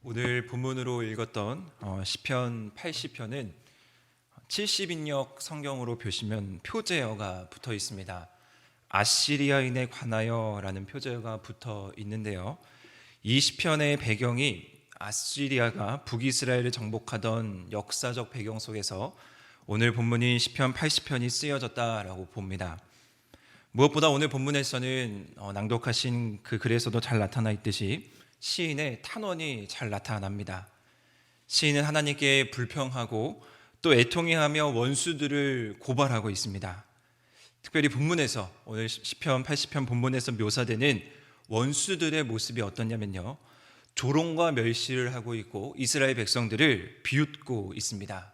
오늘 본문으로 읽었던 시편 80편은 70인역 성경으로 보시면 표제어가 붙어 있습니다. 아시리아인에 관하여라는 표제어가 붙어 있는데요. 이 시편의 배경이 아시리아가 북이스라엘을 정복하던 역사적 배경 속에서 오늘 본문인 시편 80편이 쓰여졌다라고 봅니다. 무엇보다 오늘 본문에서는 낭독하신 그 글에서도 잘 나타나 있듯이 시인의 탄원이 잘 나타납니다. 시인은 하나님께 불평하고 또 애통해하며 원수들을 고발하고 있습니다. 특별히 본문에서 오늘 시편 80편 본문에서 묘사되는 원수들의 모습이 어떠냐면요, 조롱과 멸시를 하고 있고 이스라엘 백성들을 비웃고 있습니다.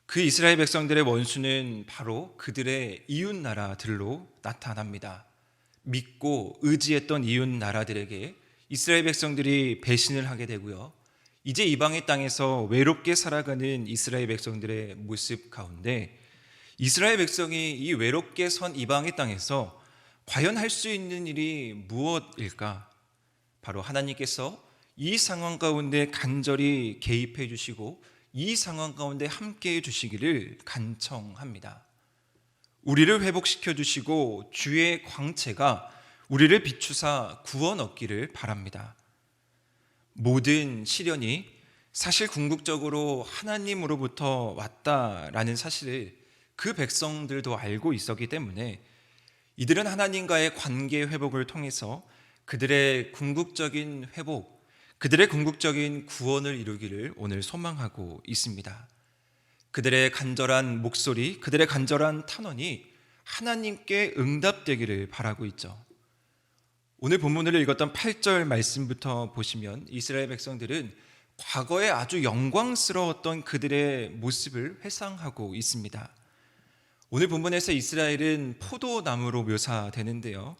그 이스라엘 백성들의 원수는 바로 그들의 이웃 나라들로 나타납니다. 믿고 의지했던 이웃 나라들에게 이스라엘 백성들이 배신을 하게 되고요, 이제 이방의 땅에서 외롭게 살아가는 이스라엘 백성들의 모습 가운데 이스라엘 백성이 이 외롭게 선 이방의 땅에서 과연 할 수 있는 일이 무엇일까? 바로 하나님께서 이 상황 가운데 간절히 개입해 주시고 이 상황 가운데 함께해 주시기를 간청합니다. 우리를 회복시켜 주시고 주의 광채가 우리를 비추사 구원 얻기를 바랍니다. 모든 시련이 사실 궁극적으로 하나님으로부터 왔다라는 사실을 그 백성들도 알고 있었기 때문에 이들은 하나님과의 관계 회복을 통해서 그들의 궁극적인 회복, 그들의 궁극적인 구원을 이루기를 오늘 소망하고 있습니다. 그들의 간절한 목소리, 그들의 간절한 탄원이 하나님께 응답되기를 바라고 있죠. 오늘 본문을 읽었던 8절 말씀부터 보시면 이스라엘 백성들은 과거에 아주 영광스러웠던 그들의 모습을 회상하고 있습니다. 오늘 본문에서 이스라엘은 포도나무로 묘사되는데요,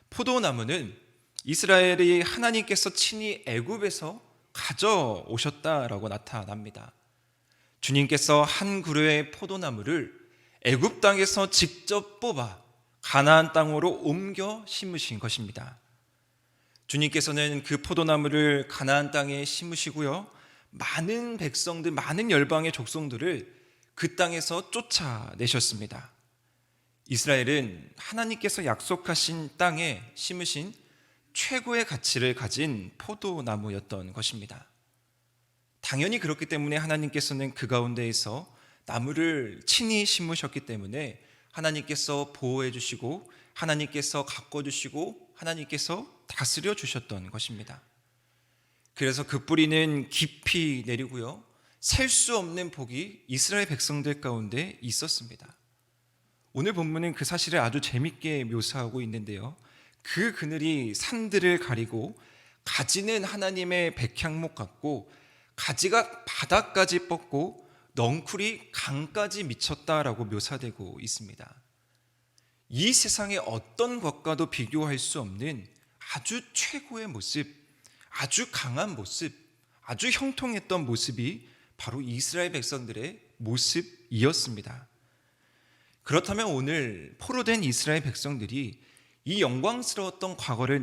포도나무는 이스라엘이 하나님께서 친히 애굽에서 가져오셨다라고 나타납니다. 주님께서 한 그루의 포도나무를 애굽 땅에서 직접 뽑아 가나안 땅으로 옮겨 심으신 것입니다. 주님께서는 그 포도나무를 가나안 땅에 심으시고요, 많은 백성들, 많은 열방의 족속들을 그 땅에서 쫓아내셨습니다. 이스라엘은 하나님께서 약속하신 땅에 심으신 최고의 가치를 가진 포도나무였던 것입니다. 당연히 그렇기 때문에 하나님께서는 그 가운데에서 나무를 친히 심으셨기 때문에 하나님께서 보호해 주시고 하나님께서 가꿔 주시고 하나님께서 다스려 주셨던 것입니다. 그래서 그 뿌리는 깊이 내리고요, 셀 수 없는 복이 이스라엘 백성들 가운데 있었습니다. 오늘 본문은 그 사실을 아주 재밌게 묘사하고 있는데요, 그 그늘이 산들을 가리고 가지는 하나님의 백향목 같고 가지가 바닥까지 뻗고 넝쿨이 강까지 미쳤다라고 묘사되고 있습니다. 이 세상의 어떤 것과도 비교할 수 없는 아주 최고의 모습, 아주 강한 모습, 아주 형통했던 모습이 바로 이스라엘 백성들의 모습이었습니다. 그렇다면 오늘 포로된 이스라엘 백성들이 이 영광스러웠던 과거를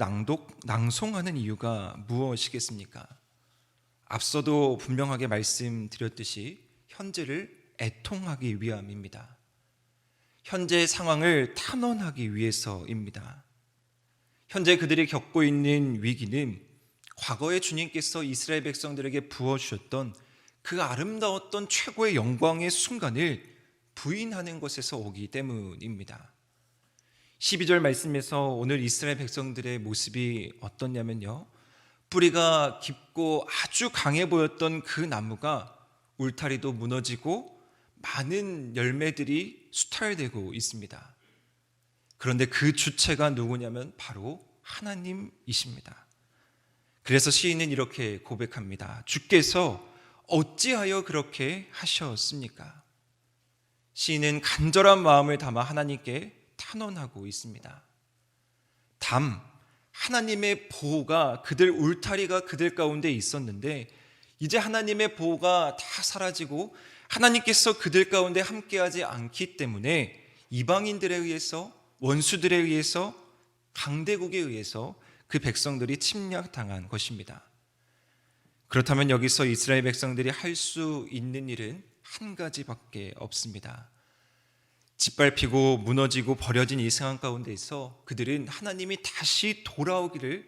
낭송하는 이유가 무엇이겠습니까? 앞서도 분명하게 말씀드렸듯이 현재를 애통하기 위함입니다. 현재의 상황을 탄원하기 위해서입니다. 현재 그들이 겪고 있는 위기는 과거에 주님께서 이스라엘 백성들에게 부어주셨던 그 아름다웠던 최고의 영광의 순간을 부인하는 것에서 오기 때문입니다. 12절 말씀에서 오늘 이스라엘 백성들의 모습이 어떻냐면요, 뿌리가 깊고 아주 강해 보였던 그 나무가 울타리도 무너지고 많은 열매들이 수탈되고 있습니다. 그런데 그 주체가 누구냐면 바로 하나님이십니다. 그래서 시인은 이렇게 고백합니다. 주께서 어찌하여 그렇게 하셨습니까? 시인은 간절한 마음을 담아 하나님께 탄원하고 있습니다. 하나님의 보호가 그들 울타리가 그들 가운데 있었는데 이제 하나님의 보호가 다 사라지고 하나님께서 그들 가운데 함께하지 않기 때문에 이방인들에 의해서, 원수들에 의해서, 강대국에 의해서 그 백성들이 침략당한 것입니다. 그렇다면 여기서 이스라엘 백성들이 할 수 있는 일은 한 가지밖에 없습니다. 짓밟히고 무너지고 버려진 이 상황 가운데서 그들은 하나님이 다시 돌아오기를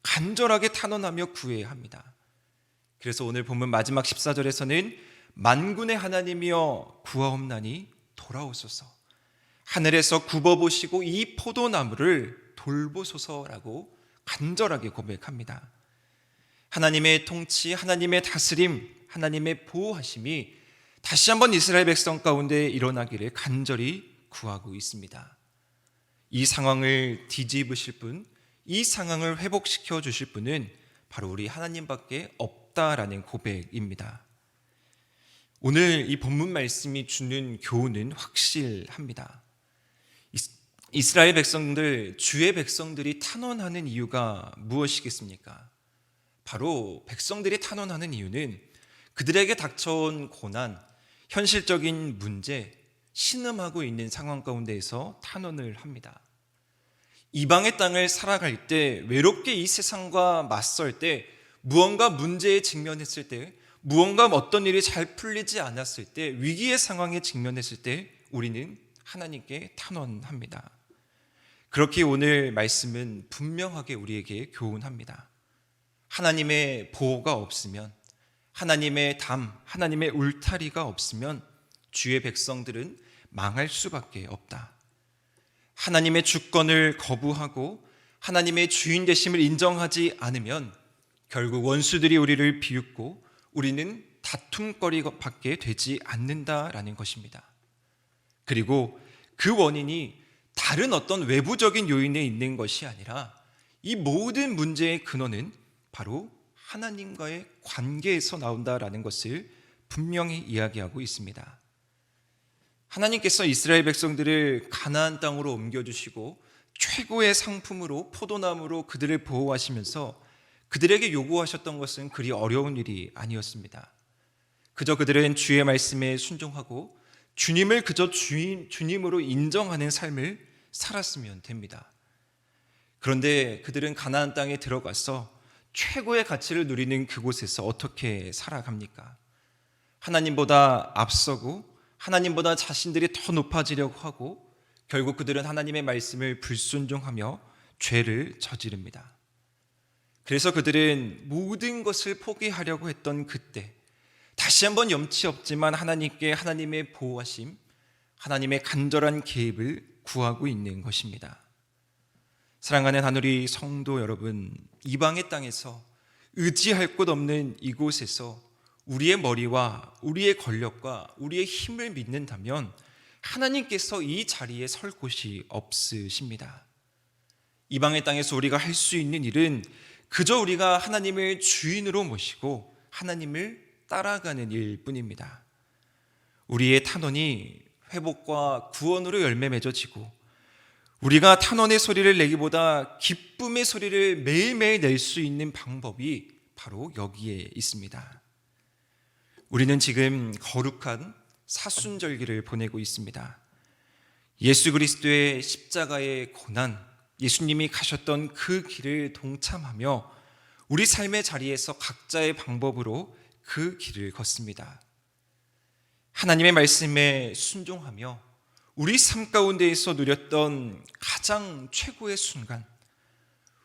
간절하게 탄원하며 구해야 합니다. 그래서 오늘 본문 마지막 14절에서는 만군의 하나님이여 구하옵나니 돌아오소서, 하늘에서 굽어보시고 이 포도나무를 돌보소서라고 간절하게 고백합니다. 하나님의 통치, 하나님의 다스림, 하나님의 보호하심이 다시 한번 이스라엘 백성 가운데 일어나기를 간절히 구하고 있습니다. 이 상황을 뒤집으실 분, 이 상황을 회복시켜 주실 분은 바로 우리 하나님밖에 없다라는 고백입니다. 오늘 이 본문 말씀이 주는 교훈은 확실합니다. 이스라엘 백성들, 주의 백성들이 탄원하는 이유가 무엇이겠습니까? 바로 백성들이 탄원하는 이유는 그들에게 닥쳐온 고난, 현실적인 문제, 신음하고 있는 상황 가운데에서 탄원을 합니다. 이방의 땅을 살아갈 때, 외롭게 이 세상과 맞설 때, 무언가 문제에 직면했을 때, 무언가 어떤 일이 잘 풀리지 않았을 때, 위기의 상황에 직면했을 때 우리는 하나님께 탄원합니다. 그렇게 오늘 말씀은 분명하게 우리에게 교훈합니다. 하나님의 보호가 없으면, 하나님의 담, 하나님의 울타리가 없으면 주의 백성들은 망할 수밖에 없다. 하나님의 주권을 거부하고 하나님의 주인 되심을 인정하지 않으면 결국 원수들이 우리를 비웃고 우리는 다툼거리밖에 되지 않는다라는 것입니다. 그리고 그 원인이 다른 어떤 외부적인 요인에 있는 것이 아니라 이 모든 문제의 근원은 바로 하나님과의 관계에서 나온다라는 것을 분명히 이야기하고 있습니다. 하나님께서 이스라엘 백성들을 가나안 땅으로 옮겨주시고 최고의 상품으로 포도나무로 그들을 보호하시면서 그들에게 요구하셨던 것은 그리 어려운 일이 아니었습니다. 그저 그들은 주의 말씀에 순종하고 주님을 그저 주님으로 인정하는 삶을 살았으면 됩니다. 그런데 그들은 가나안 땅에 들어가서 최고의 가치를 누리는 그곳에서 어떻게 살아갑니까? 하나님보다 앞서고 하나님보다 자신들이 더 높아지려고 하고 결국 그들은 하나님의 말씀을 불순종하며 죄를 저지릅니다. 그래서 그들은 모든 것을 포기하려고 했던 그때 다시 한번 염치 없지만 하나님께 하나님의 보호하심, 하나님의 간절한 개입을 구하고 있는 것입니다. 사랑하는 하늘이 성도 여러분, 이방의 땅에서 의지할 곳 없는 이곳에서 우리의 머리와 우리의 권력과 우리의 힘을 믿는다면 하나님께서 이 자리에 설 곳이 없으십니다. 이방의 땅에서 우리가 할 수 있는 일은 그저 우리가 하나님을 주인으로 모시고 하나님을 따라가는 일뿐입니다. 우리의 탄원이 회복과 구원으로 열매 맺어지고 우리가 탄원의 소리를 내기보다 기쁨의 소리를 매일매일 낼 수 있는 방법이 바로 여기에 있습니다. 우리는 지금 거룩한 사순절기를 보내고 있습니다. 예수 그리스도의 십자가의 고난, 예수님이 가셨던 그 길을 동참하며 우리 삶의 자리에서 각자의 방법으로 그 길을 걷습니다. 하나님의 말씀에 순종하며 우리 삶 가운데에서 누렸던 가장 최고의 순간,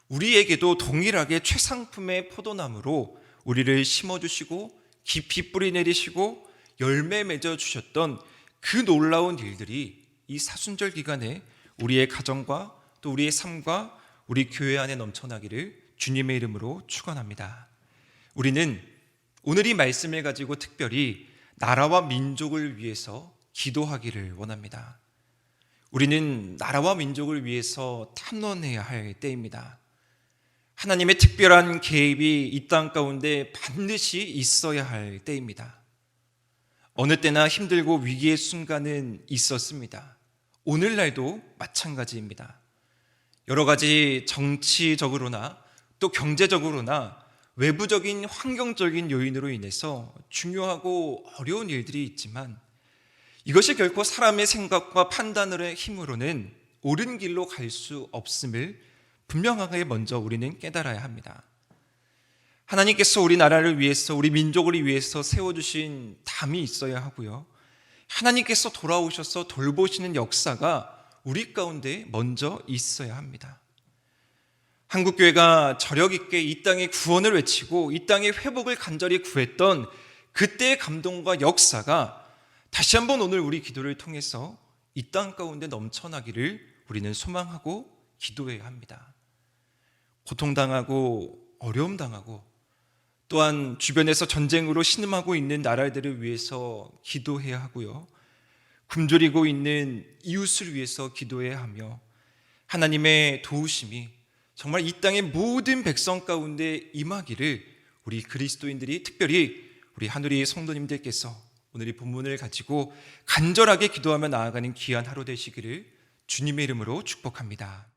우리에게도 동일하게 최상품의 포도나무로 우리를 심어주시고 깊이 뿌리 내리시고 열매 맺어 주셨던 그 놀라운 일들이 이 사순절 기간에 우리의 가정과 또 우리의 삶과 우리 교회 안에 넘쳐나기를 주님의 이름으로 축원합니다. 우리는 오늘 이 말씀을 가지고 특별히 나라와 민족을 위해서 기도하기를 원합니다. 우리는 나라와 민족을 위해서 탐론해야 할 때입니다. 하나님의 특별한 개입이 이 땅 가운데 반드시 있어야 할 때입니다. 어느 때나 힘들고 위기의 순간은 있었습니다. 오늘날도 마찬가지입니다. 여러 가지 정치적으로나 또 경제적으로나 외부적인 환경적인 요인으로 인해서 중요하고 어려운 일들이 있지만 이것이 결코 사람의 생각과 판단의 힘으로는 옳은 길로 갈 수 없음을 분명하게 먼저 우리는 깨달아야 합니다. 하나님께서 우리나라를 위해서, 우리 민족을 위해서 세워주신 담이 있어야 하고요. 하나님께서 돌아오셔서 돌보시는 역사가 우리 가운데 먼저 있어야 합니다. 한국교회가 저력 있게 이 땅의 구원을 외치고 이 땅의 회복을 간절히 구했던 그때의 감동과 역사가 다시 한번 오늘 우리 기도를 통해서 이 땅 가운데 넘쳐나기를 우리는 소망하고 기도해야 합니다. 고통당하고 어려움 당하고 또한 주변에서 전쟁으로 신음하고 있는 나라들을 위해서 기도해야 하고요. 굶주리고 있는 이웃을 위해서 기도해야 하며 하나님의 도우심이 정말 이 땅의 모든 백성 가운데 임하기를 우리 그리스도인들이, 특별히 우리 하누리 성도님들께서 오늘 이 본문을 가지고 간절하게 기도하며 나아가는 귀한 하루 되시기를 주님의 이름으로 축복합니다.